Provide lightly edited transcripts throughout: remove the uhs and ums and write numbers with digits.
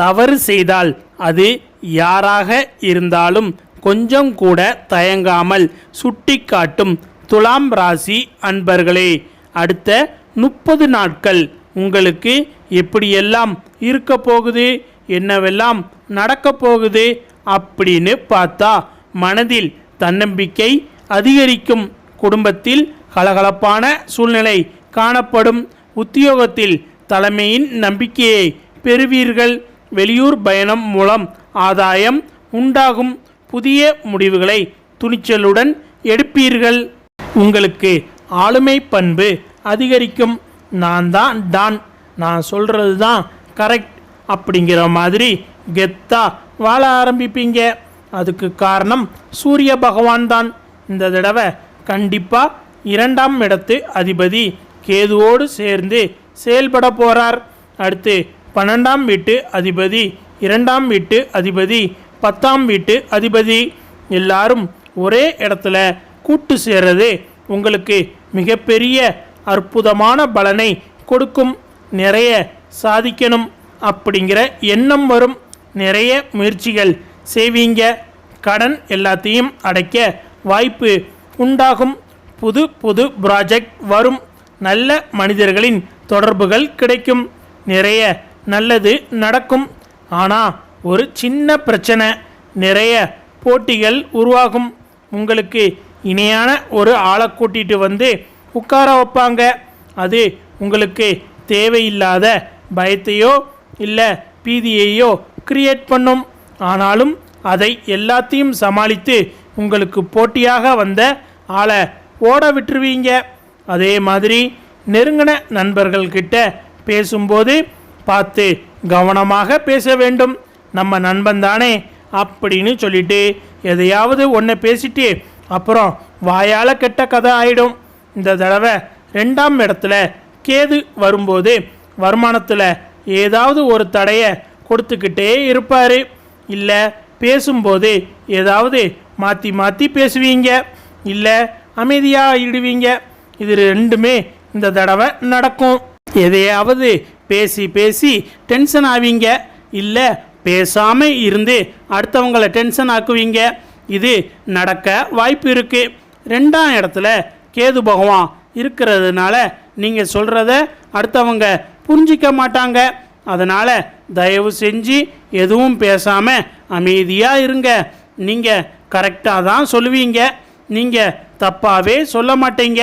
தவறு செய்தால் அது யாராக இருந்தாலும் கொஞ்சம் கூட தயங்காமல் சுட்டிக்காட்டும் துலாம் ராசி அன்பர்களே, அடுத்த 30 நாட்கள் உங்களுக்கு எப்படியெல்லாம் இருக்க போகுது, என்னவெல்லாம் நடக்க போகுது அப்படின்னு பார்த்தா மனதில் தன்னம்பிக்கை அதிகரிக்கும். குடும்பத்தில் கலகலப்பான சூழ்நிலை காணப்படும். உத்தியோகத்தில் தலைமையின் நம்பிக்கையை பெறுவீர்கள். வெளியூர் பயணம் மூலம் ஆதாயம் உண்டாகும். புதிய முடிவுகளை துணிச்சலுடன் எடுப்பீர்கள். உங்களுக்கு ஆளுமை பண்பு அதிகரிக்கும். நான் தான் டான், நான் சொல்கிறது தான் கரெக்ட் அப்படிங்கிற மாதிரி கெத்தா வாழ ஆரம்பிப்பீங்க. அதுக்கு காரணம் சூரிய பகவான் தான். இந்த தடவை கண்டிப்பாக 2ஆம் இடத்து அதிபதி கேதுவோடு சேர்ந்து செயல்பட போகிறார். அடுத்து 12ஆம் வீட்டு அதிபதி, 2ஆம் வீட்டு அதிபதி, 10ஆம் வீட்டு அதிபதி எல்லாரும் ஒரே இடத்துல கூட்டு சேர்றது உங்களுக்கு மிகப்பெரிய அற்புதமான பலனை கொடுக்கும். நிறைய சாதிக்கணும் அப்படிங்கிற எண்ணம் வரும். நிறைய முயற்சிகள் செய்வீங்க. கடன் எல்லாத்தையும் அடைக்க வாய்ப்பு உண்டாகும். புது புது ப்ராஜெக்ட் வரும். நல்ல மனிதர்களின் தொடர்புகள் கிடைக்கும். நிறைய நல்லது நடக்கும். ஆனால் ஒரு சின்ன பிரச்சனை, நிறைய போட்டிகள் உருவாகும். உங்களுக்கு இணையான ஒரு ஆளை கூட்டிகிட்டு வந்து உட்கார வைப்பாங்க. அது உங்களுக்கு தேவையில்லாத பயத்தையோ இல்லை பீதியையோ கிரியேட் பண்ணும். ஆனாலும் அதை எல்லாத்தையும் சமாளித்து உங்களுக்கு போட்டியாக வந்த ஆளை ஓட விட்டுருவீங்க. அதே மாதிரி நெருங்கின நண்பர்கள்கிட்ட பேசும்போது பார்த்து கவனமாக பேச வேண்டும். நம்ம நண்பன் தானே அப்படின்னு சொல்லிட்டு எதையாவது ஒன்று பேசிட்டு அப்புறம் வாயால் கெட்ட கதை ஆயிடும். இந்த தடவை 2ஆம் இடத்துல கேது வரும்போது வருமானத்தில் ஏதாவது ஒரு தடையை கொடுத்துக்கிட்டே இருப்பார். இல்லை பேசும்போது ஏதாவது மாற்றி மாற்றி பேசுவீங்க, இல்லை அமைதியாக ஆகிடுவீங்க. இது ரெண்டுமே இந்த தடவை நடக்கும். எதையாவது பேசி பேசி டென்ஷன் ஆவீங்க, இல்லை பேசாமல் இருந்து அடுத்தவங்களை டென்ஷன் ஆக்குவீங்க. இது நடக்க வாய்ப்பு இருக்குது. 2ஆம் இடத்துல கேது பகவான் இருக்கிறதுனால நீங்கள் சொல்கிறத அடுத்தவங்க புரிஞ்சிக்க மாட்டாங்க. அதனால் தயவு செஞ்சு எதுவும் பேசாமல் அமைதியாக இருங்க. நீங்கள் கரெக்டாக தான் சொல்லுவீங்க, நீங்கள் தப்பாகவே சொல்ல மாட்டீங்க.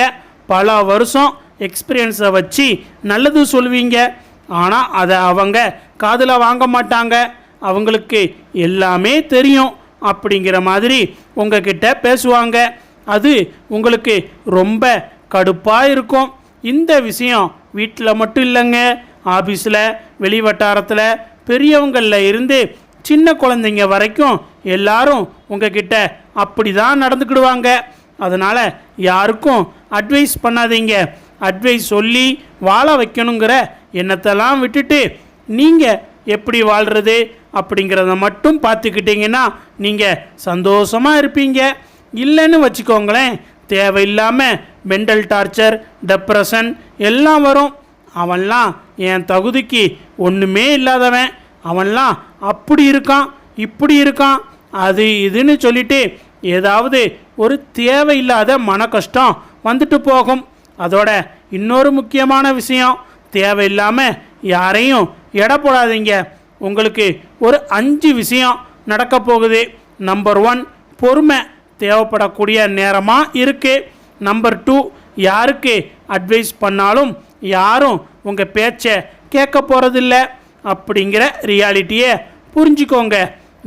பல வருஷம் எக்ஸ்பீரியன்ஸை வச்சு நல்லது சொல்லுவீங்க. ஆனால் அதை அவங்க காதில் வாங்க மாட்டாங்க. அவங்களுக்கு எல்லாமே தெரியும் அப்படிங்கிற மாதிரி உங்ககிட்ட பேசுவாங்க. அது உங்களுக்கு ரொம்ப கடுப்பாக இருக்கும். இந்த விஷயம் வீட்டில் மட்டும் இல்லைங்க, ஆஃபீஸில், வெளி வட்டாரத்தில், பெரியவங்களில் இருந்து சின்ன குழந்தைங்க வரைக்கும் எல்லாரும் உங்ககிட்ட அப்படி தான் நடந்துக்கிடுவாங்க. அதனால் யாருக்கும் அட்வைஸ் பண்ணாதீங்க. அட்வைஸ் சொல்லி வாழ வைக்கணுங்கிற எண்ணத்தெல்லாம் விட்டுட்டு நீங்கள் எப்படி வாழ்கிறது அப்படிங்கிறத மட்டும் பார்த்துக்கிட்டிங்கன்னா நீங்கள் சந்தோஷமாக இருப்பீங்க. இல்லைன்னு வச்சுக்கோங்களேன், தேவையில்லாமல் மென்டல் டார்ச்சர், டெப்ரெஷன் எல்லாம் வரும். அவன்லாம் என் தகுதிக்கு ஒன்றுமே இல்லாதவன், அவன்லாம் அப்படி இருக்கான் இப்படி இருக்கான் அது இதுன்னு சொல்லிட்டு ஏதாவது ஒரு தேவையில்லாத மன கஷ்டம் வந்துட்டு போகும். அதோட இன்னொரு முக்கியமான விஷயம், தேவையில்லாமல் யாரையும் எடை போடாதீங்க. உங்களுக்கு ஒரு 5 விஷயம் நடக்க போகுது. நம்பர் 1, பொறுமை தேவைப்படக்கூடிய நேரமாக இருக்குது. நம்பர் 2, யாருக்கு அட்வைஸ் பண்ணாலும் யாரும் உங்கள் பேச்சை கேட்க போகிறதில்ல அப்படிங்கிற ரியாலிட்டியை புரிஞ்சுக்கோங்க.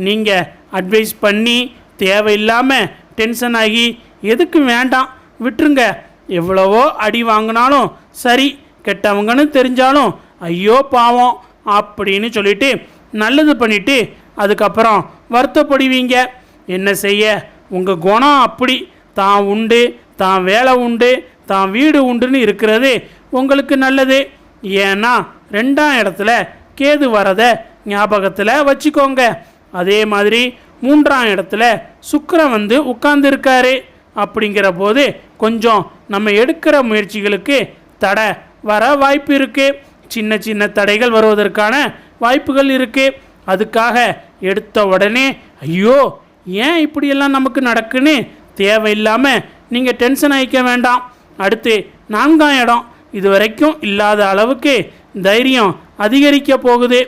நீங்கள் அட்வைஸ் பண்ணி தேவையில்லாமல் டென்ஷன் ஆகி எதுக்கு வேண்டாம், விட்டுருங்க. எவ்வளவோ அடி வாங்கினாலும் சரி, கெட்டவங்கன்னு தெரிஞ்சாலும் ஐயோ பாவம் அப்படின்னு சொல்லிட்டு நல்லது பண்ணிவிட்டு அதுக்கப்புறம் வருத்தப்படுவீங்க. என்ன செய்ய, உங்கள் குணம் அப்படி. தான் உண்டு, தான் வேலை உண்டு, தான் வீடு உண்டுன்னு இருக்கிறது உங்களுக்கு நல்லது. ஏன்னா 2ஆம் இடத்துல கேது வரதை ஞாபகத்தில் வச்சுக்கோங்க. அதே மாதிரி 3ஆம் இடத்துல சுக்கிரன் வந்து உட்கார்ந்துருக்காரு. அப்படிங்கிற போது கொஞ்சம் நம்ம எடுக்கிற முயற்சிகளுக்கு தடை வர வாய்ப்பு இருக்குது. சின்ன சின்ன தடைகள் வருவதற்கான வாய்ப்புகள் இருக்குது. அதுக்காக எடுத்த உடனே ஐயோ ஏன் இப்படியெல்லாம் நமக்கு நடக்குன்னு தேவையில்லாமல் நீங்கள் டென்ஷன் ஆகிக்க வேண்டாம். அடுத்து 4ஆம் இடம், இது வரைக்கும் இல்லாத அளவுக்கு தைரியம் அதிகரிக்க போகுது.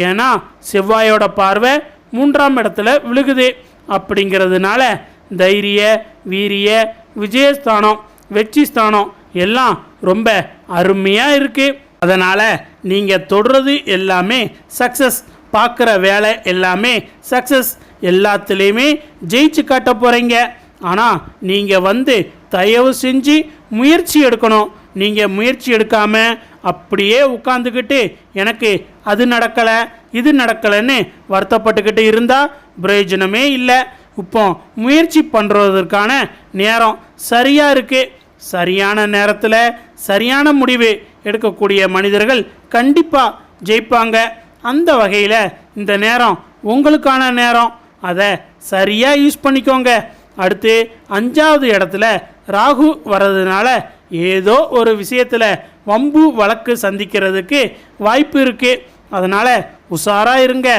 ஏன்னா செவ்வாயோட பார்வை 3ஆம் இடத்துல விழுகுது. அப்படிங்கிறதுனால தைரிய, வீரிய, விஜயஸ்தானம், வெற்றி ஸ்தானம் எல்லாம் ரொம்ப அருமையாக இருக்குது. அதனால் நீங்கள் தொடுறது எல்லாமே சக்ஸஸ், பார்க்குற வேலை எல்லாமே சக்ஸஸ், எல்லாத்துலேயுமே ஜெயிச்சு காட்ட போகிறீங்க. ஆனால் நீங்கள் தயவு செஞ்சு முயற்சி எடுக்கணும். நீங்கள் முயற்சி எடுக்காமல் அப்படியே உட்காந்துக்கிட்டு எனக்கு அது நடக்கலை இது நடக்கலைன்னு வருத்தப்பட்டுக்கிட்டு இருந்தால் பிரயோஜனமே இல்லை. இப்போ முயற்சி பண்ணுறதற்கான நேரம் சரியாக இருக்குது. சரியான நேரத்தில் சரியான முடிவு எடுக்கக்கூடிய மனிதர்கள் கண்டிப்பாக ஜெயிப்பாங்க. அந்த வகையில் இந்த நேரம் உங்களுக்கான நேரம், அதை சரியாக யூஸ் பண்ணிக்கோங்க. அடுத்து 5ஆவது இடத்துல ராகு வர்றதுனால ஏதோ ஒரு விஷயத்தில் வம்பு வழக்கு சந்திக்கிறதுக்கு வாய்ப்பு இருக்குது. அதனால் உஷாராக இருங்க.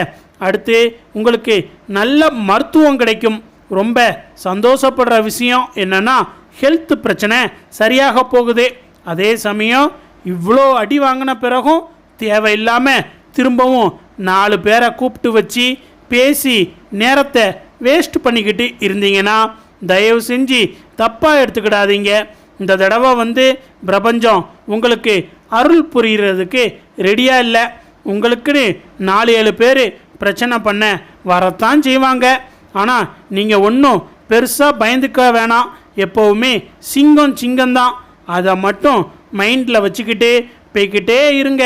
அடுத்து உங்களுக்கு நல்ல மருத்துவம் கிடைக்கும். ரொம்ப சந்தோஷப்படுற விஷயம் என்னென்னா ஹெல்த் பிரச்சனை சரியாக போகுது. அதே சமயம் இவ்வளோ அடி வாங்கின பிறகும் தேவையில்லாமல் திரும்பவும் 4 பேரை கூப்பிட்டு வச்சு பேசி நேரத்தை வேஸ்ட் பண்ணிக்கிட்டு இருந்தீங்கன்னா தயவு செஞ்சு தப்பாக எடுத்துக்கிடாதீங்க. இந்த தடவை பிரபஞ்சம் உங்களுக்கு அருள் புரிகிறதுக்கு ரெடியாக இல்லை. உங்களுக்குன்னு 4-7 பேர் பிரச்சனை பண்ண வரத்தான் செய்வாங்க. ஆனால் நீங்கள் ஒன்றும் பெருசாக பயந்துக்க வேணாம். எப்போவுமே சிங்கம்தான். அதை மட்டும் மைண்டில் வச்சுக்கிட்டு போய்கிட்டே இருங்க.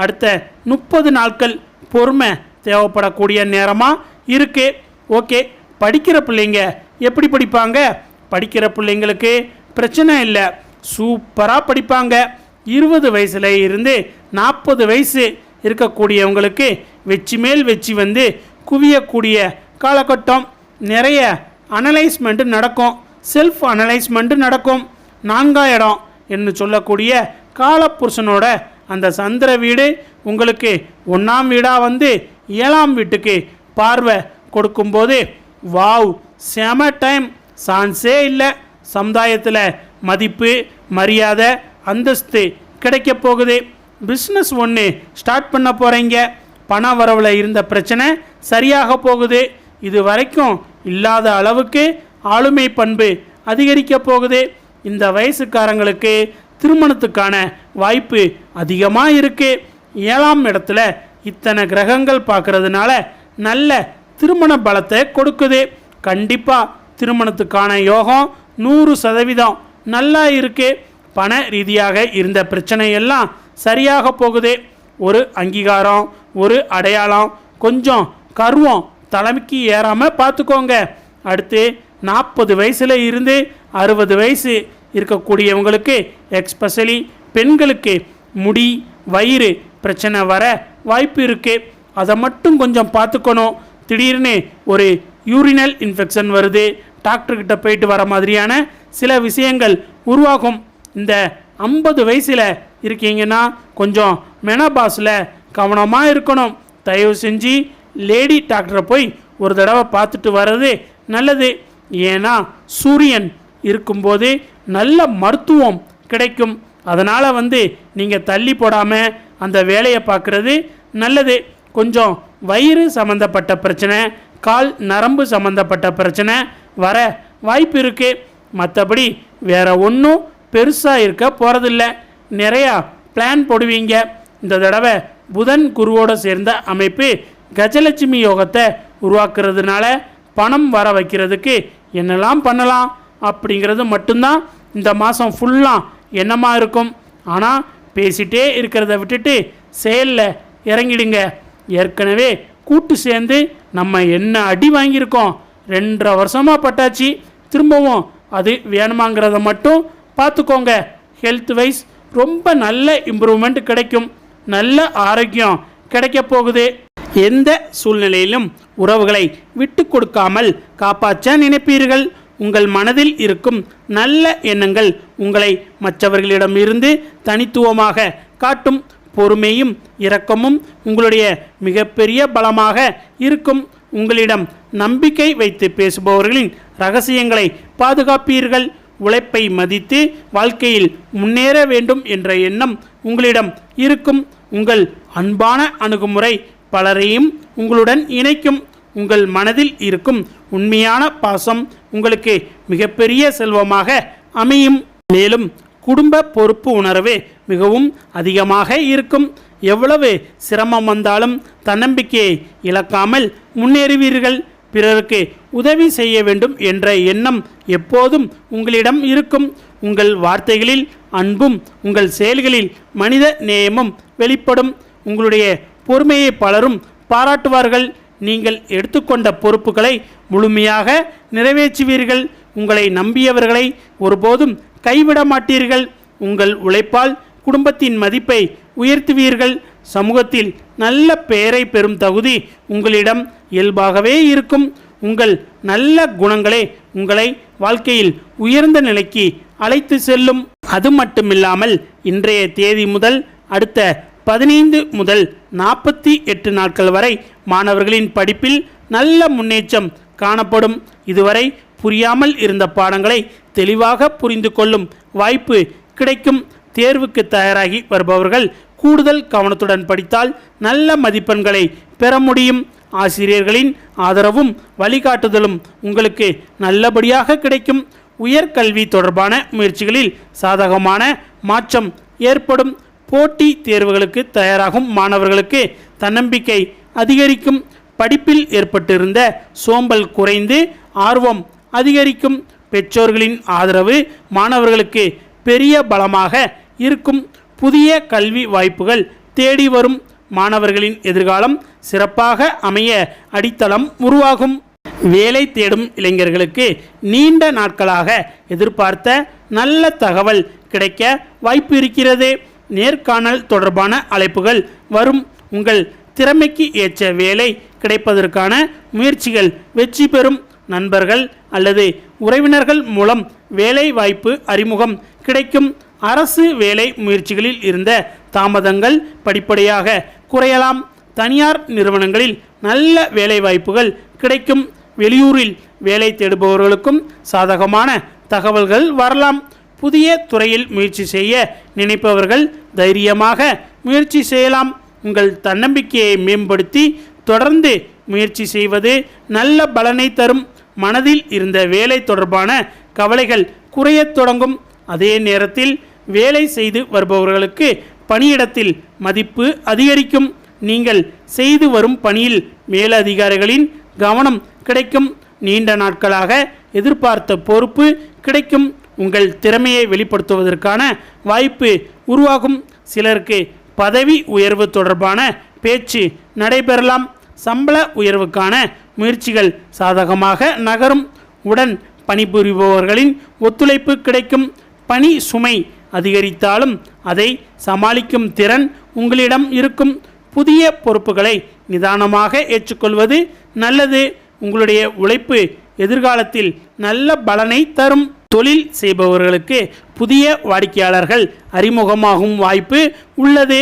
அடுத்த 30 நாட்கள் பொறுமை தேவைப்படக்கூடிய நேரமாக இருக்குது. ஓகே, படிக்கிற பிள்ளைங்க எப்படி படிப்பாங்க? படிக்கிற பிள்ளைங்களுக்கு பிரச்சனை இல்லை, சூப்பராக படிப்பாங்க. 20 வயசுல இருந்து 40 வயசு இருக்கக்கூடியவங்களுக்கு வெற்றி மேல் வெற்றி குவியக்கூடிய காலகட்டம். நிறைய அனலைஸ்மெண்ட்டு நடக்கும், செல்ஃப் அனலைஸ்மெண்ட்டு நடக்கும். 4ஆம் இடம் என்று சொல்லக்கூடிய காலப்புருஷனோட அந்த சந்திர வீடு உங்களுக்கு 1ஆம் வீடாக 7ஆம் வீட்டுக்கு பார்வை கொடுக்கும்போது வாவ், செம டைம், சான்ஸே இல்லை. சமுதாயத்தில் மதிப்பு, மரியாதை, அந்தஸ்து கிடைக்க போகுது. பிஸ்னஸ் ஒன்று ஸ்டார்ட் பண்ண போகிறீங்க. பண வரவில் இருந்த பிரச்சனை சரியாக போகுது. இது வரைக்கும் இல்லாத அளவுக்கு ஆளுமை பண்பு அதிகரிக்க போகுது. இந்த வயசுக்காரங்களுக்கு திருமணத்துக்கான வாய்ப்பு அதிகமாக இருக்குது. 7ஆம் இடத்துல இத்தனை கிரகங்கள் பார்க்கறதுனால நல்ல திருமண பலத்தை கொடுக்குது. கண்டிப்பாக திருமணத்துக்கான யோகம் 100% நல்லா இருக்குது. பண ரீதியாக இருந்த பிரச்சனையெல்லாம் சரியாக போகுது. ஒரு அங்கீகாரம், ஒரு அடையாளம், கொஞ்சம் கர்வம் தலைமைக்கு ஏறாமல் பார்த்துக்கோங்க. அடுத்து 40 வயசில் இருந்து 60 வயசு இருக்கக்கூடியவங்களுக்கு, எக்ஸ்பெஷலி பெண்களுக்கு முடி, வயிறு பிரச்சனை வர வாய்ப்பு இருக்குது. அதை மட்டும் கொஞ்சம் பார்த்துக்கணும். திடீர்னு ஒரு யூரினல் இன்ஃபெக்ஷன் வருது, டாக்டர்கிட்ட போயிட்டு வர மாதிரியான சில விஷயங்கள் உருவாகும். இந்த 50 வயசில் இருக்கீங்கன்னா கொஞ்சம் மெனபாஸில் கவனமாக இருக்கணும். தயவு செஞ்சு லேடி டாக்டரை போய் ஒரு தடவை பார்த்துட்டு வர்றது நல்லது. ஏன்னா சூரியன் இருக்கும்போது நல்ல மருத்துவம் கிடைக்கும். அதனால் நீங்கள் தள்ளி போடாமல் அந்த வேலையை பார்க்குறது நல்லது. கொஞ்சம் வயிறு சம்மந்தப்பட்ட பிரச்சனை, கால் நரம்பு சம்மந்தப்பட்ட பிரச்சனை வர வாய்ப்பு இருக்குது. மற்றபடி வேறு ஒன்றும் பெருசாக இருக்க போகிறதில்ல. நிறையா பிளான் போடுவீங்க. இந்த தடவை புதன் குருவோடு சேர்ந்த அமைப்பு கஜலட்சுமி யோகத்தை உருவாக்குறதுனால பணம் வர வைக்கிறதுக்கு என்னெல்லாம் பண்ணலாம் அப்படிங்கிறது மட்டும்தான் இந்த மாதம் ஃபுல்லாக என்னமாக இருக்கும். ஆனால் பேசிகிட்டே இருக்கிறத விட்டுட்டு செயலில் இறங்கிடுங்க. ஏற்கனவே கூட்டு சேர்ந்து நம்ம என்ன அடி வாங்கியிருக்கோம், 2.5 வருஷமாக பட்டாச்சு. திரும்பவும் அது வேணுமாங்கிறத மட்டும் பார்த்துக்கோங்க. ஹெல்த் வைஸ் ரொம்ப நல்ல இம்ப்ரூவ்மெண்ட் கிடைக்கும். நல்ல ஆரோக்கியம் கிடைக்க போகுது. எந்த சூழ்நிலையிலும் உறவுகளை விட்டு கொடுக்காமல் காப்பாற்ற நினைப்பீர்கள். உங்கள் மனதில் இருக்கும் நல்ல எண்ணங்கள் உங்களை மற்றவர்களிடமிருந்து தனித்துவமாக காட்டும். பொறுமையும் இரக்கமும் உங்களுடைய மிகப்பெரிய பலமாக இருக்கும். உங்களிடம் நம்பிக்கை வைத்து பேசுபவர்களின் ரகசியங்களை பாதுகாப்பீர்கள். உழைப்பை மதித்து வாழ்க்கையில் முன்னேற வேண்டும் என்ற எண்ணம் உங்களிடம் இருக்கும். உங்கள் அன்பான அணுகுமுறை பலரையும் உங்களுடன் இணைக்கும். உங்கள் மனதில் இருக்கும் உண்மையான பாசம் உங்களுக்கு மிகப்பெரிய செல்வமாக அமையும். மேலும் குடும்ப பொறுப்பு உணர்வு மிகவும் அதிகமாக இருக்கும். எவ்வளவு சிரமம் வந்தாலும் தன்னம்பிக்கையை இழக்காமல் முன்னேறுவீர்கள். பிறருக்கு உதவி செய்ய வேண்டும் என்ற எண்ணம் எப்போதும் உங்களிடம் இருக்கும். உங்கள் வார்த்தைகளில் அன்பும் உங்கள் செயல்களில் மனித நேயமும் வெளிப்படும். உங்களுடைய பொறுமையை பலரும் பாராட்டுவார்கள். நீங்கள் எடுத்துக்கொண்ட பொறுப்புகளை முழுமையாக நிறைவேற்றுவீர்கள். உங்களை நம்பியவர்களை ஒருபோதும் கைவிட மாட்டீர்கள். உங்கள் உழைப்பால் குடும்பத்தின் மதிப்பை உயர்த்துவீர்கள். சமூகத்தில் நல்ல பெயரை பெறும் தகுதி உங்களிடம் இயல்பாகவே இருக்கும். உங்கள் நல்ல குணங்களே உங்களை வாழ்க்கையில் உயர்ந்த நிலைக்கு அழைத்து செல்லும். அது மட்டுமில்லாமல் இன்றைய தேதி முதல் அடுத்த 15 முதல் 48 நாட்கள் வரை மாணவர்களின் படிப்பில் நல்ல முன்னேற்றம் காணப்படும். இதுவரை புரியாமல் இருந்த பாடங்களை தெளிவாக புரிந்து கொள்ளும் வாய்ப்பு கிடைக்கும். தேர்வுக்கு தயாராகி வருபவர்கள் கூடுதல் கவனத்துடன் படித்தால் நல்ல மதிப்பெண்களை பெற முடியும். ஆசிரியர்களின் ஆதரவும் வழிகாட்டுதலும் உங்களுக்கு நல்லபடியாக கிடைக்கும். உயர்கல்வி தொடர்பான முயற்சிகளில் சாதகமான மாற்றம் ஏற்படும். போட்டி தேர்வுகளுக்கு தயாராகும் மாணவர்களுக்கு தன்னம்பிக்கை அதிகரிக்கும். படிப்பில் ஏற்பட்டிருந்த சோம்பல் குறைந்து ஆர்வம் அதிகரிக்கும். பெற்றோர்களின் ஆதரவு மாணவர்களுக்கு பெரிய பலமாக இருக்கும். புதிய கல்வி வாய்ப்புகள் தேடி வரும். மாணவர்களின் எதிர்காலம் சிறப்பாக அமைய அடித்தளம் உருவாகும். வேலை தேடும் இளைஞர்களுக்கு நீண்ட நாட்களாக எதிர்பார்த்த நல்ல தகவல் கிடைக்க வாய்ப்பு இருக்கிறது. நேர்காணல் தொடர்பான அழைப்புகள் வரும். உங்கள் திறமைக்கு ஏற்ற வேலை கிடைப்பதற்கான முயற்சிகள் வெற்றி பெறும். நண்பர்கள் அல்லது உறவினர்கள் மூலம் வேலை வாய்ப்பு அறிமுகம் கிடைக்கும். அரசு வேலை முயற்சிகளில் இருந்த தாமதங்கள் படிப்படியாக குறையலாம். தனியார் நிறுவனங்களில் நல்ல வேலை வாய்ப்புகள் கிடைக்கும். வெளியூரில் வேலை தேடுபவர்களுக்கும் சாதகமான தகவல்கள் வரலாம். புதிய துறையில் முயற்சி செய்ய நினைப்பவர்கள் தைரியமாக முயற்சி செய்யலாம். உங்கள் தன்னம்பிக்கையை மேம்படுத்தி தொடர்ந்து முயற்சி செய்வது நல்ல பலனை தரும். மனதில் இருந்த வேலை தொடர்பான கவலைகள் குறையத் தொடங்கும். அதே நேரத்தில் வேலை செய்து வருபவர்களுக்கு பணியிடத்தில் மதிப்பு அதிகரிக்கும். நீங்கள் செய்து வரும் பணியில் மேலதிகாரிகளின் கவனம் கிடைக்கும். நீண்ட நாட்களாக எதிர்பார்த்த பொறுப்பு கிடைக்கும். உங்கள் திறமையை வெளிப்படுத்துவதற்கான வாய்ப்பு உருவாகும். சிலருக்கு பதவி உயர்வு தொடர்பான பேச்சு நடைபெறலாம். சம்பள உயர்வுக்கான முயற்சிகள் சாதகமாக நகரும். உடன் பணிபுரிபவர்களின் ஒத்துழைப்பு கிடைக்கும். பணி சுமை அதிகரித்தாலும் அதை சமாளிக்கும் திறன் உங்களிடம் இருக்கும். புதிய பொறுப்புகளை நிதானமாக ஏற்றுக்கொள்வது நல்லது. உங்களுடைய உழைப்பு எதிர்காலத்தில் நல்ல பலனை தரும். தொழில் செய்பவர்களுக்கு புதிய வாடிக்கையாளர்கள் அறிமுகமாகும் வாய்ப்பு உள்ளது.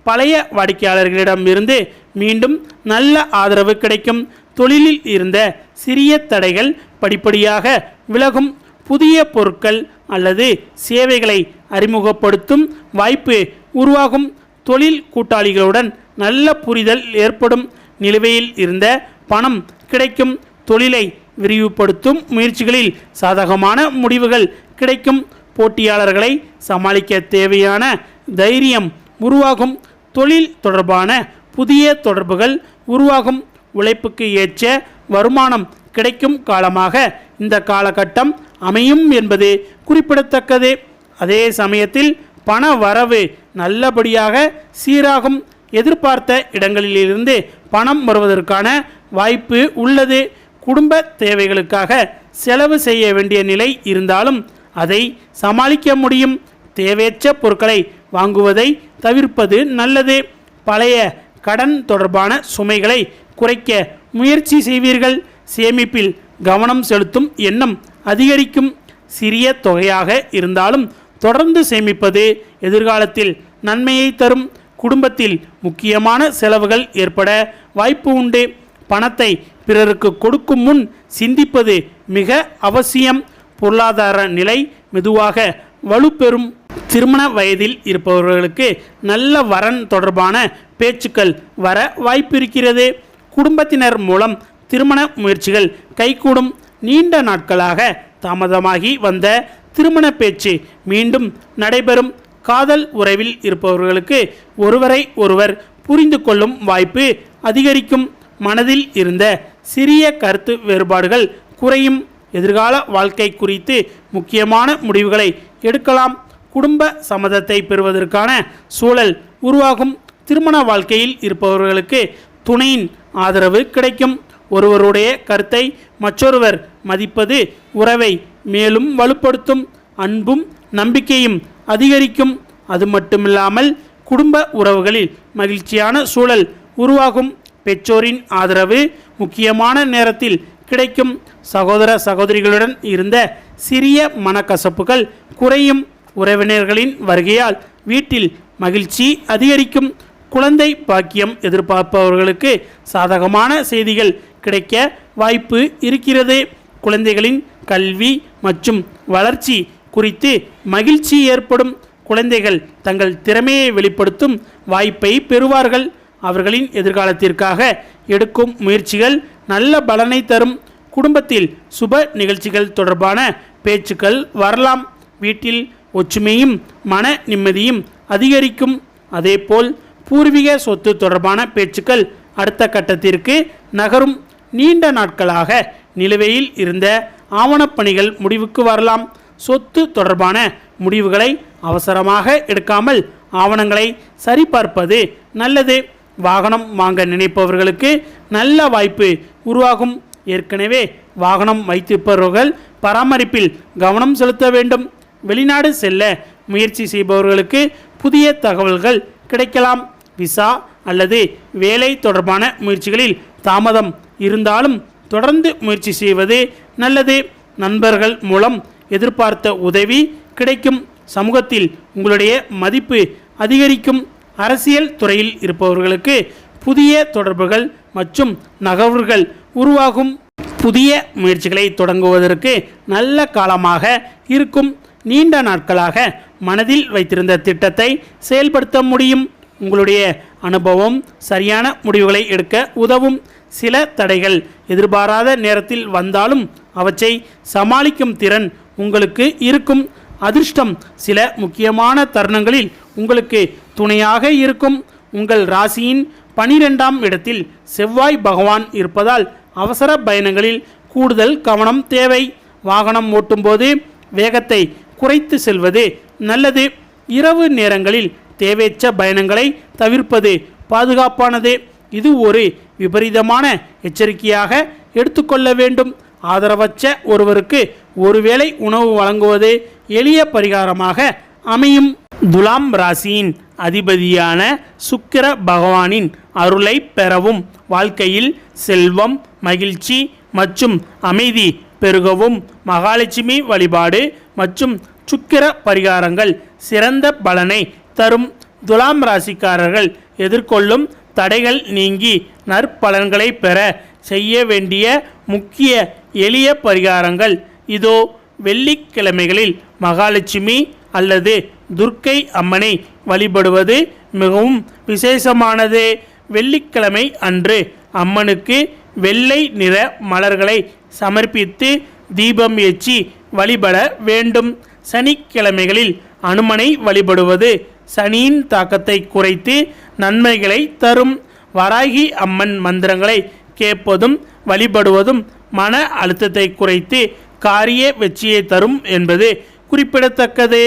பழைய வாடிக்கையாளர்களிடமிருந்து மீண்டும் நல்ல ஆதரவு கிடைக்கும். தொழிலில் இருந்த சிறிய தடைகள் படிப்படியாக விலகும். புதிய பொருட்கள் அல்லது சேவைகளை அறிமுகப்படுத்தும் வாய்ப்பு உருவாகும். தொழில் கூட்டாளிகளுடன் நல்ல புரிதல் ஏற்படும். நிலுவையில் இருந்த பணம் கிடைக்கும். தொழிலை விரிவுபடுத்தும் முயற்சிகளில் சாதகமான முடிவுகள் கிடைக்கும். போட்டியாளர்களை சமாளிக்க தேவையான தைரியம் உருவாகும். தொழில் தொடர்பான புதிய தொடர்புகள் உருவாகும். உழைப்புக்கு ஏற்ற வருமானம் கிடைக்கும் காலமாக இந்த காலகட்டம் அமையும் என்பது குறிப்பிடத்தக்கது. அதே சமயத்தில் பண வரவு நல்லபடியாக சீராகும். எதிர்பார்த்த இடங்களிலிருந்து பணம் வருவதற்கான வாய்ப்பு உள்ளது. குடும்ப தேவைகளுக்காக செலவு செய்ய வேண்டிய நிலை இருந்தாலும் அதை சமாளிக்க முடியும். தேவையற்ற பொருட்களை வாங்குவதை தவிர்ப்பது நல்லது. பழைய கடன் தொடர்பான சுமைகளை குறைக்க முயற்சி செய்வீர்கள். சேமிப்பில் கவனம் செலுத்தும் எண்ணம் அதிகரிக்கும். சிறிய தொகையாக இருந்தாலும் தொடர்ந்து சேமிப்பது எதிர்காலத்தில் நன்மையை தரும். குடும்பத்தில் முக்கியமான செலவுகள் ஏற்பட வாய்ப்பு உண்டு. பணத்தை பிறருக்கு கொடுக்கும் முன் சிந்திப்பது மிக அவசியம். பொருளாதார நிலை மெதுவாக வலுப்பெறும். திருமண வயதில் இருப்பவர்களுக்கு நல்ல வரன் தொடர்பான பேச்சுக்கள் வர வாய்ப்பிருக்கிறது. குடும்பத்தினர் மூலம் திருமண முயற்சிகள் கைகூடும். நீண்ட நாட்களாக தாமதமாகி வந்த திருமண பேச்சு மீண்டும் நடைபெறும். காதல் உறவில் இருப்பவர்களுக்கு ஒருவரை ஒருவர் புரிந்து கொள்ளும் வாய்ப்பு அதிகரிக்கும். மனதில் இருந்த சிறிய கருத்து வேறுபாடுகள் குறையும். எதிர்கால வாழ்க்கை குறித்து முக்கியமான முடிவுகளை எடுக்கலாம். குடும்ப சம்மதத்தை பெறுவதற்கான சூழல் உருவாகும். திருமண வாழ்க்கையில் இருப்பவர்களுக்கு துணையின் ஆதரவு கிடைக்கும். ஒருவருடைய கருத்தை மற்றொருவர் மதிப்பது உறவை மேலும் வலுப்படுத்தும். அன்பும் நம்பிக்கையும் அதிகரிக்கும். அது மட்டுமில்லாமல் குடும்ப உறவுகளில் மகிழ்ச்சியான சூழல் உருவாகும். பெற்றோரின் ஆதரவு முக்கியமான நேரத்தில் கிடைக்கும். சகோதர சகோதரிகளுடன் இருந்த சிறிய மனக்கசப்புகள் குறையும். உறவினர்களின் வருகையால் வீட்டில் மகிழ்ச்சி அதிகரிக்கும். குழந்தை பாக்கியம் எதிர்பார்ப்பவர்களுக்கு சாதகமான செய்திகள் கிடைக்க வாய்ப்பு இருக்கிறது. குழந்தைகளின் கல்வி மற்றும் வளர்ச்சி குறித்து மகிழ்ச்சி ஏற்படும். குழந்தைகள் தங்கள் திறமையை வெளிப்படுத்தும் வாய்ப்பை பெறுவார்கள். அவர்களின் எதிர்காலத்திற்காக எடுக்கும் முயற்சிகள் நல்ல பலனை தரும். குடும்பத்தில் சுப நிகழ்ச்சிகள் தொடர்பான பேச்சுக்கள் வரலாம். வீட்டில் ஒற்றுமையும் மன நிம்மதியும் அதிகரிக்கும். அதேபோல் பூர்வீக சொத்து தொடர்பான பேச்சுக்கள் அடுத்த கட்டத்திற்கு நகரும். நீண்ட நாட்களாக நிலுவையில் இருந்த ஆவணப்பணிகள் முடிவுக்கு வரலாம். சொத்து தொடர்பான முடிவுகளை அவசரமாக எடுக்காமல் ஆவணங்களை சரிபார்ப்பது நல்லது. வாகனம் வாங்க நினைப்பவர்களுக்கு நல்ல வாய்ப்பு உருவாகும். ஏற்கனவே வாகனம் வைத்திருப்பவர்கள் பராமரிப்பில் கவனம் செலுத்த வேண்டும். வெளிநாடு செல்ல முயற்சி செய்பவர்களுக்கு புதிய தகவல்கள் கிடைக்கலாம். விசா அல்லது வேலை தொடர்பான முயற்சிகளில் தாமதம் இருந்தாலும் தொடர்ந்து முயற்சி செய்வது நல்லது. நண்பர்கள் மூலம் எதிர்பார்த்த உதவி கிடைக்கும். சமூகத்தில் உங்களுடைய மதிப்பு அதிகரிக்கும். அரசியல் துறையில் இருப்பவர்களுக்கு புதிய தொடர்புகள் மற்றும் நகர்வுகள் உருவாகும். புதிய முயற்சிகளை தொடங்குவதற்கு நல்ல காலமாக இருக்கும். நீண்ட நாட்களாக மனதில் வைத்திருந்த திட்டத்தை செயல்படுத்த முடியும். உங்களுடைய அனுபவம் சரியான முடிவுகளை எடுக்க உதவும். சில தடைகள் எதிர்பாராத நேரத்தில் வந்தாலும் அவற்றை சமாளிக்கும் திறன் உங்களுக்கு இருக்கும். அதிர்ஷ்டம் சில முக்கியமான தருணங்களில் உங்களுக்கு துணையாக இருக்கும். உங்கள் ராசியின் 12ஆம் இடத்தில் செவ்வாய் பகவான் இருப்பதால் அவசர பயணங்களில் கூடுதல் கவனம் தேவை. வாகனம் ஓட்டும்போது வேகத்தை குறைத்து செல்வது நல்லது. இரவு நேரங்களில் தேவையற்ற பயணங்களை தவிர்ப்பது பாதுகாப்பானது. இது ஒரு விபரீதமான எச்சரிக்கையாக எடுத்துக்கொள்ள வேண்டும். ஆதரவற்ற ஒருவருக்கு ஒருவேளை உணவு வழங்குவது எளிய பரிகாரமாக அமையும். துலாம் ராசியின் அதிபதியான சுக்கிர பகவானின் அருளை பெறவும் வாழ்க்கையில் செல்வம், மகிழ்ச்சி மற்றும் அமைதி பெருகவும் மகாலட்சுமி வழிபாடு மற்றும் சுக்கிர பரிகாரங்கள் சிறந்த பலனை தரும். துலாம் ராசிக்காரர்கள் எதிர்கொள்ளும் தடைகள் நீங்கி நற்பலன்களை பெற செய்ய வேண்டிய முக்கிய எளிய பரிகாரங்கள் இதோ. வெள்ளிக்கிழமைகளில் மகாலட்சுமி அல்லது துர்க்கை அம்மனை வழிபடுவது மிகவும் விசேஷமானது. வெள்ளிக்கிழமை அன்று அம்மனுக்கு வெள்ளை நிற மலர்களை சமர்ப்பித்து தீபம் ஏற்றி வழிபட வேண்டும். சனிக்கிழமைகளில் அனுமனை வழிபடுவது சனியின் தாக்கத்தை குறைத்து நன்மைகளை தரும். வராகி அம்மன் மந்திரங்களை கேட்பதும் வழிபடுவதும் மன அழுத்தத்தை குறைத்து காரிய வெற்றியை தரும் என்பது குறிப்பிடத்தக்கது.